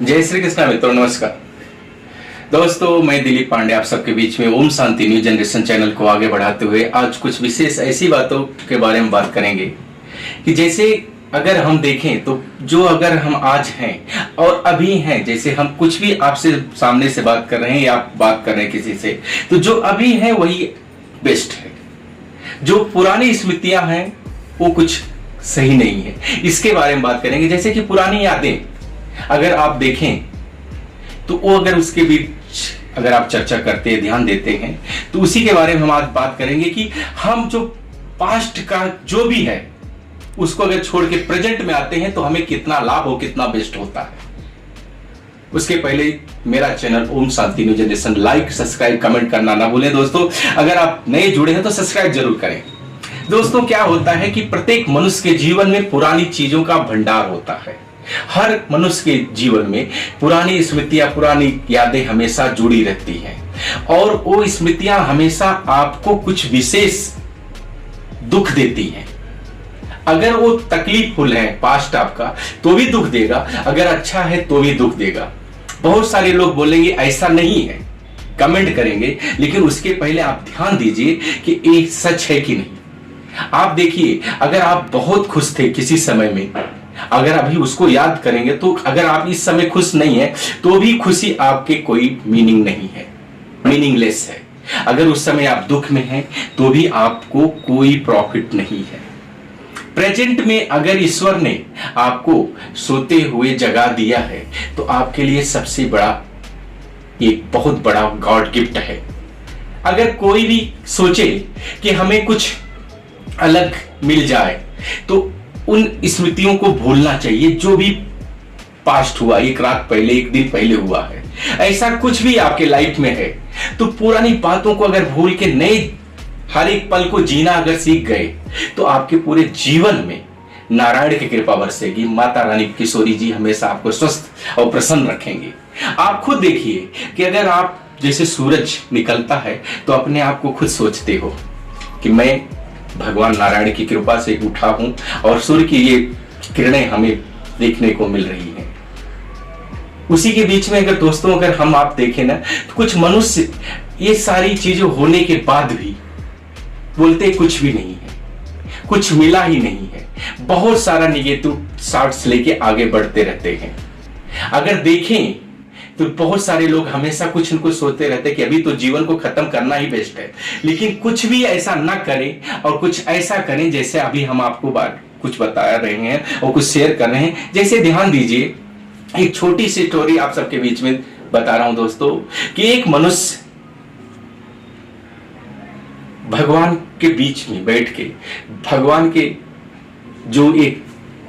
जय श्री कृष्णा मित्रों, नमस्कार दोस्तों। मैं दिलीप पांडे आप सबके बीच में ओम शांति न्यू जनरेशन चैनल को आगे बढ़ाते हुए आज कुछ विशेष ऐसी बातों के बारे में बात करेंगे कि जैसे अगर हम देखें तो जो अगर हम आज हैं और अभी हैं, जैसे हम कुछ भी आपसे सामने से बात कर रहे हैं या आप बात कर रहे हैं किसी से, तो जो अभी है वही बेस्ट है। जो पुरानी स्मृतियां हैं वो कुछ सही नहीं है, इसके बारे में बात करेंगे। जैसे कि पुरानी यादें अगर आप देखें तो वो अगर उसके बीच अगर आप चर्चा करते हैं, ध्यान देते हैं, तो उसी के बारे में हम आज बात करेंगे कि हम जो पास्ट का जो भी है उसको अगर छोड़ के प्रेजेंट में आते हैं तो हमें कितना लाभ हो, कितना बेस्ट होता है। उसके पहले मेरा channel Om Shanti new generation like, subscribe, comment करना ना भूलें। दोस्तों अगर आप नए जुड़े हैं तो सब्सक्राइब जरूर करें। दोस्तों क्या होता है कि प्रत्येक मनुष्य के जीवन में पुरानी चीजों का भंडार होता है। हर मनुष्य के जीवन में पुरानी स्मृतियां, पुरानी यादें हमेशा जुड़ी रहती हैं और वो स्मृतियां हमेशा आपको कुछ विशेष दुख देती हैं। अगर वो तकलीफुल है पास्ट आपका तो भी दुख देगा, अगर अच्छा है तो भी दुख देगा। बहुत सारे लोग बोलेंगे ऐसा नहीं है, कमेंट करेंगे, लेकिन उसके पहले आप ध्यान दीजिए कि ये सच है कि नहीं। आप देखिए, अगर आप बहुत खुश थे किसी समय में, अगर अभी उसको याद करेंगे तो अगर आप इस समय खुश नहीं है तो भी खुशी आपके कोई मीनिंग नहीं है, मीनिंगलेस है। अगर उस समय आप दुख में हैं तो भी आपको कोई प्रॉफिट नहीं है। प्रेजेंट में अगर ईश्वर ने आपको सोते हुए जगा दिया है तो आपके लिए सबसे बड़ा, एक बहुत बड़ा गॉड गिफ्ट है। अगर कोई भी सोचे कि हमें कुछ अलग मिल जाए तो उन स्मृतियों को भूलना चाहिए जो भी पास्ट हुआ, एक रात पहले, एक दिन पहले हुआ है। ऐसा कुछ भी आपके लाइफ में है तो पुरानी बातों को अगर भूल के नए हर एक पल को जीना अगर सीख गए तो आपके पूरे जीवन में नारायण की कृपा बरसेगी। माता रानी किशोरी जी हमेशा आपको स्वस्थ और प्रसन्न रखेंगे। आप खुद देखिए कि अगर आप जैसे सूरज निकलता है तो अपने आप को खुद सोचते हो कि मैं भगवान नारायण की कृपा से उठा हूं और सूर्य की ये किरणें हमें देखने को मिल रही हैं। उसी के बीच में अगर दोस्तों अगर हम आप देखें ना तो कुछ मनुष्य ये सारी चीजें होने के बाद भी बोलते कुछ भी नहीं है, कुछ मिला ही नहीं है, बहुत सारा निगेटिव शॉट्स लेके आगे बढ़ते रहते हैं। अगर देखें तो बहुत सारे लोग हमेशा कुछ न कुछ सोचते रहते हैं कि अभी तो जीवन को खत्म करना ही बेस्ट है, लेकिन कुछ भी ऐसा ना करें और कुछ ऐसा करें जैसे अभी हम आपको कुछ बता रहे हैं और कुछ शेयर कर रहे हैं। जैसे ध्यान दीजिए, एक छोटी सी स्टोरी आप सबके बीच में बता रहा हूं दोस्तों कि एक मनुष्य भगवान के बीच में बैठ के भगवान के जो एक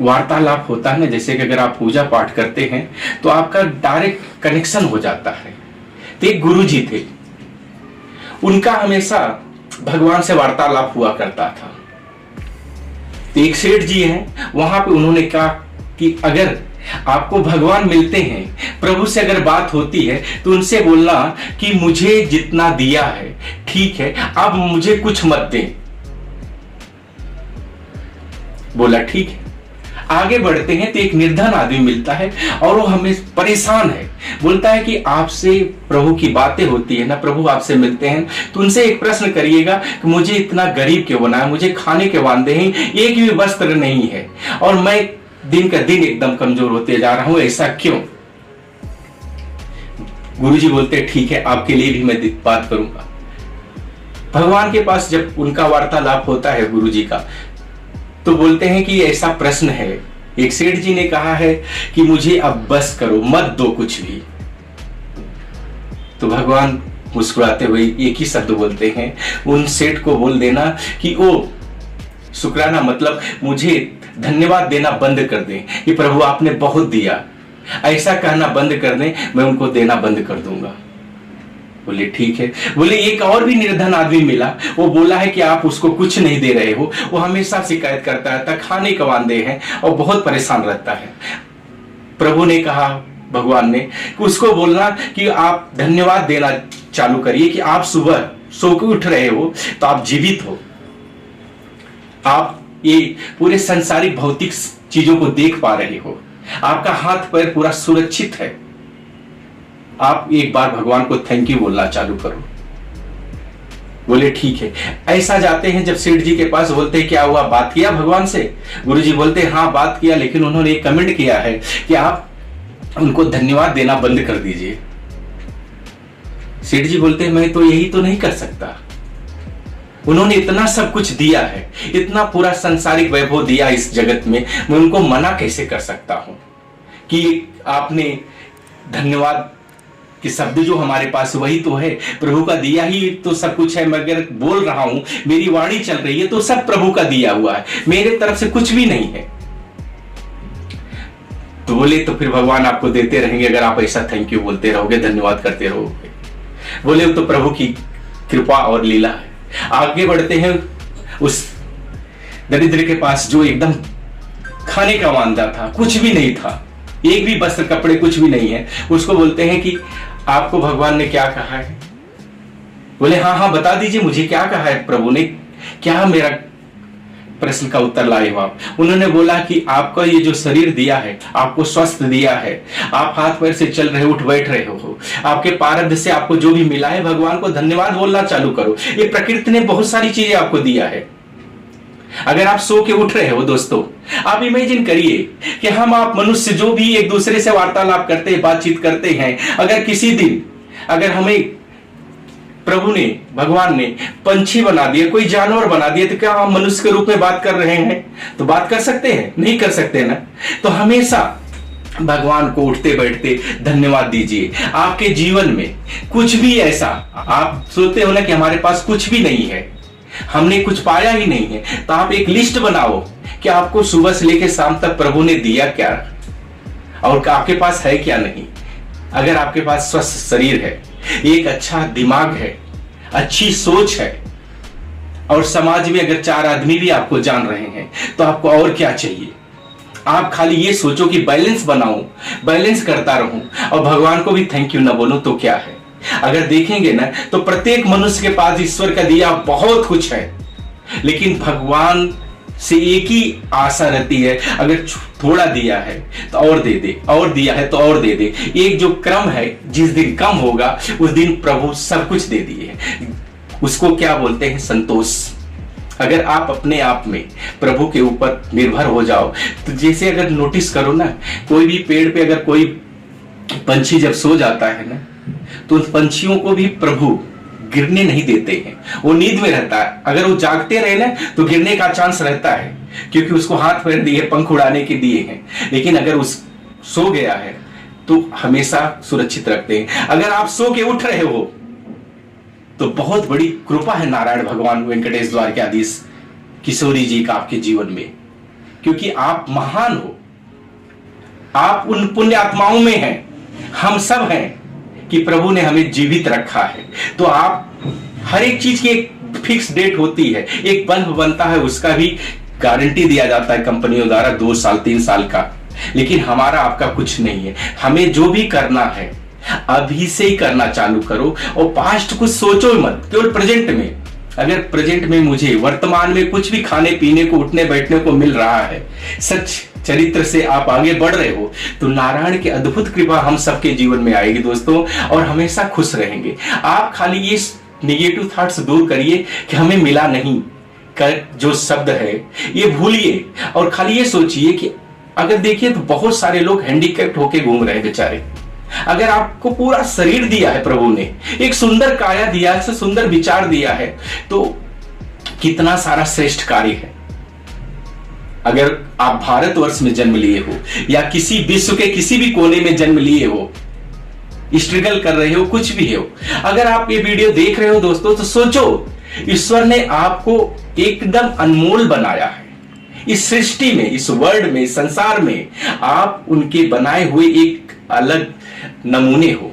वार्तालाप होता है ना, जैसे कि अगर आप पूजा पाठ करते हैं तो आपका डायरेक्ट कनेक्शन हो जाता है। तो एक गुरुजी थे, उनका हमेशा भगवान से वार्तालाप हुआ करता था। तो एक सेठ जी हैं, वहां पे उन्होंने कहा कि अगर आपको भगवान मिलते हैं, प्रभु से अगर बात होती है तो उनसे बोलना कि मुझे जितना दिया है ठीक है, अब मुझे कुछ मत दें। बोला ठीक है। आगे बढ़ते हैं तो एक निर्धन आदमी मिलता है और वो हमें परेशान है। बोलता है कि आपसे प्रभु की बातें होती है ना, प्रभु आपसे मिलते हैं तो उनसे एक प्रश्न करिएगा कि मुझे इतना गरीब क्यों बनाया, मुझे खाने के वांदे हैं, एक भी वस्त्र नहीं है और मैं दिन का दिन एकदम कमजोर होते जा रहा हूं, ऐसा क्यों? गुरुजी बोलते ठीक है, आपके लिए भी मैं बात करूंगा। भगवान के पास जब उनका वार्तालाप होता है गुरुजी का, तो बोलते हैं कि ऐसा प्रश्न है, एक सेठ जी ने कहा है कि मुझे अब बस करो, मत दो कुछ भी। तो भगवान मुस्कुराते हुए एक ही शब्द बोलते हैं, उन सेठ को बोल देना कि ओ शुक्राना, मतलब मुझे धन्यवाद देना बंद कर दें कि प्रभु आपने बहुत दिया, ऐसा कहना बंद कर दें, मैं उनको देना बंद कर दूंगा। बोले ठीक है। बोले एक और भी निर्धन आदमी मिला, वो बोला है कि आप उसको कुछ नहीं दे रहे हो, वो हमेशा शिकायत करता रहता, खाने के वांदे हैं और बहुत परेशान रहता है। प्रभु ने कहा, भगवान ने, कि उसको बोलना कि आप धन्यवाद देना चालू करिए कि आप सुबह सो के उठ रहे हो तो आप जीवित हो, आप ये पूरे संसारिक भौतिक चीजों को देख पा रहे हो, आपका हाथ पैर पूरा सुरक्षित है। आप एक बार भगवान को थैंक यू बोलना चालू करो। बोले ठीक है। ऐसा जाते हैं जब सेठ जी के पास, बोलते हैं क्या हुआ, बात किया भगवान से? गुरु जी बोलते हैं हाँ बात किया, लेकिन उन्होंने एक कमेंट किया है कि आप उनको धन्यवाद देना बंद कर दीजिए। सेठ जी बोलते हैं मैं तो यही तो नहीं कर सकता, उन्होंने इतना सब कुछ दिया है, इतना पूरा सांसारिक वैभव दिया इस जगत में, मैं उनको मना कैसे कर सकता हूं कि आपने धन्यवाद कि शब्द जो हमारे पास वही तो है, प्रभु का दिया ही तो सब कुछ है। मैं अगर बोल रहा हूं, मेरी वाणी चल रही है तो सब प्रभु का दिया हुआ है, मेरे तरफ से कुछ भी नहीं है। तो बोले तो फिर भगवान आपको देते रहेंगे अगर आप ऐसा थैंक यू बोलते रहोगे, धन्यवाद करते रहोगे। बोले तो प्रभु की कृपा और लीला है। आगे बढ़ते हैं उस दरिद्र के पास जो एकदम खाने का वांदा था, कुछ भी नहीं था, एक भी वस्त्र कपड़े कुछ भी नहीं है। उसको बोलते हैं कि आपको भगवान ने क्या कहा है? बोले हाँ हाँ बता दीजिए मुझे क्या कहा है प्रभु ने, क्या मेरा प्रश्न का उत्तर लाए हो आप? उन्होंने बोला कि आपका ये जो शरीर दिया है, आपको स्वस्थ दिया है, आप हाथ पैर से चल रहे उठ बैठ रहे हो, आपके प्रारब्ध से आपको जो भी मिला है, भगवान को धन्यवाद बोलना चालू करो। ये प्रकृति ने बहुत सारी चीजें आपको दिया है। अगर आप सो के उठ रहे हो दोस्तों, आप इमेजिन करिए कि हम आप मनुष्य जो भी एक दूसरे से वार्तालाप करते हैं, बातचीत करते हैं, अगर किसी दिन अगर हमें प्रभु ने, भगवान ने पंछी बना दिया, कोई जानवर बना दिया, तो क्या हम मनुष्य के रूप में बात कर रहे हैं? तो बात कर सकते हैं? नहीं कर सकते ना। तो हमेशा भगवान को उठते बैठते धन्यवाद दीजिए। आपके जीवन में कुछ भी ऐसा आप सोचते हो ना कि हमारे पास कुछ भी नहीं है, हमने कुछ पाया ही नहीं है, तो आप एक लिस्ट बनाओ कि आपको सुबह से लेकर शाम तक प्रभु ने दिया क्या और आपके पास है क्या नहीं। अगर आपके पास स्वस्थ शरीर है, एक अच्छा दिमाग है, अच्छी सोच है, और समाज में अगर 4 आदमी भी आपको जान रहे हैं, तो आपको और क्या चाहिए? आप खाली ये सोचो कि बैलेंस बनाऊं, बैलेंस करता रहूं और भगवान को भी थैंक यू ना बोलूं तो क्या है। अगर देखेंगे ना तो प्रत्येक मनुष्य के पास ईश्वर का दिया बहुत कुछ है, लेकिन भगवान से एक ही आशा रहती है, अगर थोड़ा दिया है तो और दे दे, और दिया है तो और दे दे। एक जो क्रम है, जिस दिन कम होगा उस दिन प्रभु सब कुछ दे दिए, उसको क्या बोलते हैं? संतोष। अगर आप अपने आप में प्रभु के ऊपर निर्भर हो जाओ, तो जैसे अगर नोटिस करो ना, कोई भी पेड़ पे अगर कोई पंछी जब सो जाता है ना, तो उन पंछियों को भी प्रभु गिरने नहीं देते हैं, वो नींद में रहता है। अगर वो जागते रहे ना तो गिरने का चांस रहता है, क्योंकि उसको हाथ पैर दिए, पंख उड़ाने के दिए हैं। लेकिन अगर उस सो गया है तो हमेशा सुरक्षित रखते हैं। अगर आप सो के उठ रहे हो तो बहुत बड़ी कृपा है नारायण भगवान वेंकटेश द्वारकाधीश किशोरी जी का आपके जीवन में, क्योंकि आप महान हो, आप उन पुण्य आत्माओं में हैं, हम सब हैं कि प्रभु ने हमें जीवित रखा है। तो आप हर एक चीज की एक फिक्स डेट होती है, एक बल्ब बनता है उसका भी गारंटी दिया जाता है कंपनियों द्वारा 2 साल 3 साल का, लेकिन हमारा आपका कुछ नहीं है। हमें जो भी करना है अभी से ही करना चालू करो और पास्ट कुछ सोचो मत, केवल प्रेजेंट में। अगर प्रेजेंट में मुझे वर्तमान में कुछ भी खाने पीने को, उठने बैठने को मिल रहा है, सच चरित्र से आप आगे बढ़ रहे हो, तो नारायण की अद्भुत कृपा हम सबके जीवन में आएगी दोस्तों, और हमेशा खुश रहेंगे। आप खाली ये नेगेटिव थॉट्स दूर करिए कि हमें मिला नहीं कर जो शब्द है ये भूलिए, और खाली ये सोचिए कि अगर देखिए तो बहुत सारे लोग हैंडीकैप्ड होके घूम रहे हैं बेचारे। अगर आपको पूरा शरीर दिया है प्रभु ने, एक सुंदर काया दिया है, सुंदर विचार दिया है, तो कितना सारा श्रेष्ठ कार्य है। अगर आप भारतवर्ष में जन्म लिए हो या किसी विश्व के किसी भी कोने में जन्म लिए हो, स्ट्रगल कर रहे हो, कुछ भी हो, अगर आप ये वीडियो देख रहे हो दोस्तों, तो सोचो ईश्वर ने आपको एकदम अनमोल बनाया है। इस सृष्टि में, इस वर्ल्ड में, संसार में आप उनके बनाए हुए एक अलग नमूने हो।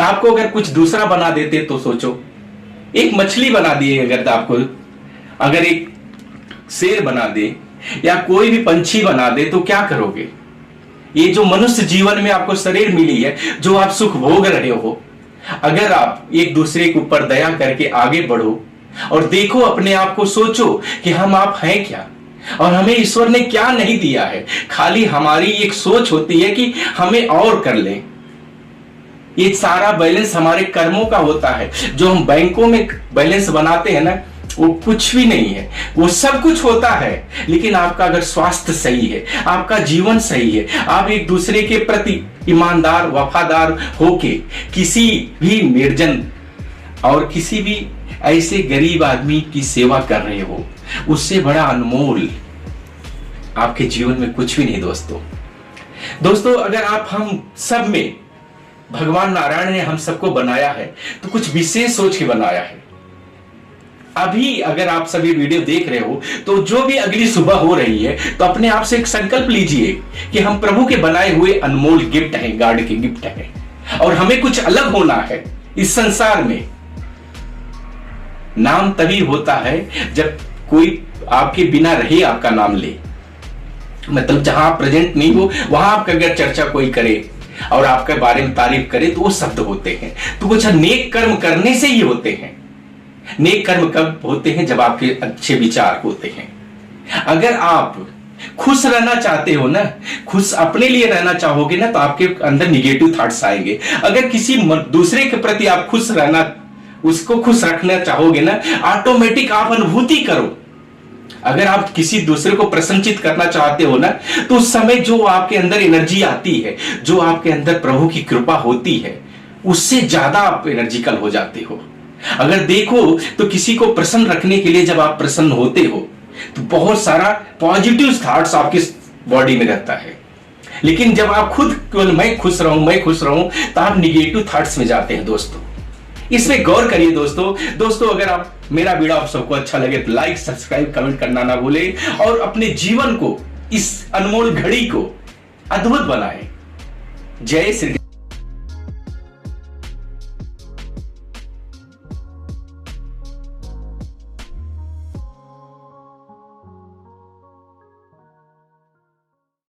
आपको अगर कुछ दूसरा बना देते तो सोचो, एक मछली बना दिए अगर आपको, अगर एक शेर बना दे या कोई भी पंछी बना दे तो क्या करोगे? ये जो मनुष्य जीवन में आपको शरीर मिली है, जो आप सुख भोग रहे हो, अगर आप एक दूसरे के ऊपर दया करके आगे बढ़ो और देखो अपने आप को, सोचो कि हम आप हैं क्या, और हमें ईश्वर ने क्या नहीं दिया है। खाली हमारी एक सोच होती है कि हमें और कर लें। ये सारा बैलेंस हमारे कर्मों का होता है। जो हम बैंकों में बैलेंस बनाते हैं ना, वो कुछ भी नहीं है। वो सब कुछ होता है, लेकिन आपका अगर स्वास्थ्य सही है, आपका जीवन सही है, आप एक दूसरे के प्रति ईमानदार वफादार होके किसी भी निर्जन और किसी भी ऐसे गरीब आदमी की सेवा कर रहे हो, उससे बड़ा अनमोल आपके जीवन में कुछ भी नहीं दोस्तों। अगर आप हम सब में भगवान नारायण ने हम सबको बनाया है तो कुछ विशेष सोच के बनाया है। अभी अगर आप सभी वीडियो देख रहे हो तो जो भी अगली सुबह हो रही है, तो अपने आप से एक संकल्प लीजिए कि हम प्रभु के बनाए हुए अनमोल गिफ्ट हैं, गॉड के गिफ्ट हैं, और हमें कुछ अलग होना है इस संसार में। नाम तभी होता है जब कोई आपके बिना रहे आपका नाम ले। मतलब जहां आप प्रेजेंट नहीं हो, वहां आपका अगर चर्चा कोई करे और आपके बारे में तारीफ करे तो वो शब्द होते हैं। तो कुछ नेक कर्म करने से ही होते हैं। नेक कर्म कब होते हैं? जब आपके अच्छे विचार होते हैं। अगर आप खुश रहना चाहते हो ना, खुश अपने लिए रहना चाहोगे ना, तो आपके अंदर निगेटिव थॉट्स आएंगे। अगर किसी दूसरे के प्रति आप खुश रहना, उसको खुश रखना चाहोगे ना, ऑटोमेटिक आप अनुभूति करो। अगर आप किसी दूसरे को प्रसन्नचित करना चाहते हो ना, तो उस समय जो आपके अंदर एनर्जी आती है, जो आपके अंदर प्रभु की कृपा होती है, उससे ज्यादा आप एनर्जिकल हो जाते हो। अगर देखो तो किसी को प्रसन्न रखने के लिए जब आप प्रसन्न होते हो तो बहुत सारा पॉजिटिव थॉट्स आपके बॉडी में रहता है। लेकिन जब आप खुद केवल मैं खुश रहूं तो आप निगेटिव थॉट्स में जाते हैं दोस्तों। इसमें गौर करिए दोस्तों। अगर आप मेरा वीडियो आप सबको अच्छा लगे तो लाइक सब्सक्राइब कमेंट करना ना भूले, और अपने जीवन को, इस अनमोल घड़ी को अद्भुत बनाएं। जय श्री